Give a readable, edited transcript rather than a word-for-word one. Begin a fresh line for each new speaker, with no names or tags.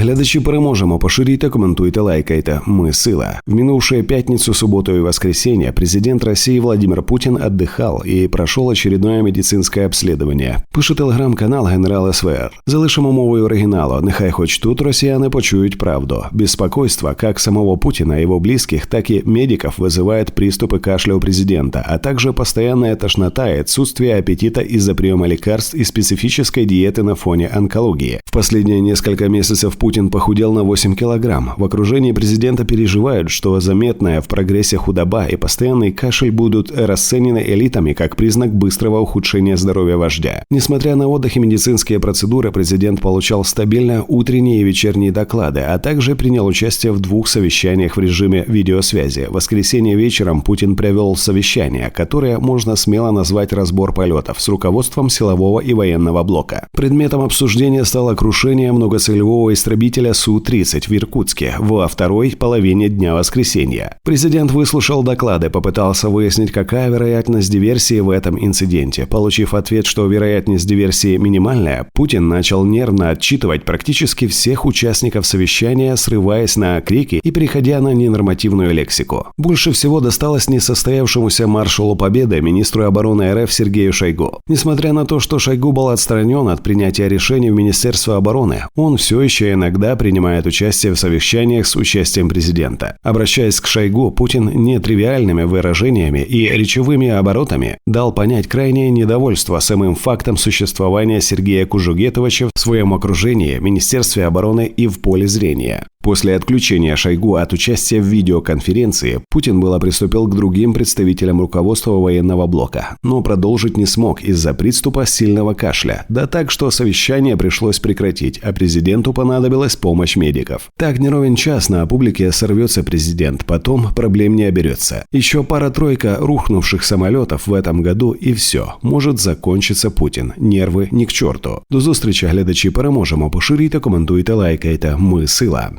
Глядачі переможемо, поширите, комментуйте, лайкайте. Мы сила. В минувшую пятницу, субботу и воскресенье президент России Владимир Путин отдыхал и прошел очередное медицинское обследование. Пише телеграм-канал «Генерал СВР». Залишимо мовою оригіналу. Нехай хоч тут росіяни почують правду. Беспокойство как самого Путина и его близких, так и медиков вызывает приступы кашля у президента, а также постоянная тошнота и отсутствие аппетита из-за приема лекарств и специфической диеты на фоне онкологии. В последние несколько месяцев Путин похудел на 8 килограмм. В окружении президента переживают, что заметная в прогрессе худоба и постоянный кашель будут расценены элитами как признак быстрого ухудшения здоровья вождя. Несмотря на отдых и медицинские процедуры, президент получал стабильно утренние и вечерние доклады, а также принял участие в 2 совещаниях в режиме видеосвязи. В воскресенье вечером Путин провел совещание, которое можно смело назвать разбор полетов с руководством силового и военного блока. Предметом обсуждения стало крушение многоцелевого истребителя Су-30 в Иркутске во второй половине дня воскресенья. Президент выслушал доклады, попытался выяснить, какая вероятность диверсии в этом инциденте. Получив ответ, что вероятность диверсии минимальная, Путин начал нервно отчитывать практически всех участников совещания, срываясь на крики и переходя на ненормативную лексику. Больше всего досталось несостоявшемуся маршалу Победы, министру обороны РФ Сергею Шойгу. Несмотря на то, что Шойгу был отстранен от принятия решений в Министерстве обороны, он все еще иногда принимает участие в совещаниях с участием президента. Обращаясь к Шойгу, Путин нетривиальными выражениями и речевыми оборотами дал понять крайнее недовольство самым фактом существования Сергея Кужугетовича в своем окружении, Министерстве обороны и в поле зрения. После отключения Шойгу от участия в видеоконференции Путин было приступил к другим представителям руководства военного блока, но продолжить не смог из-за приступа сильного кашля. Да так, что совещание пришлось прекратить, а президенту понадобилась помощь медиков. Так не ровен час на публике сорвется президент, потом проблем не оберется. Еще пара-тройка рухнувших самолетов в этом году и все. Может закончиться Путин. Нервы ни к черту. До зустрічі, глядачі, переможемо. Поширюйте, коментуйте, лайкайте. Ми сила.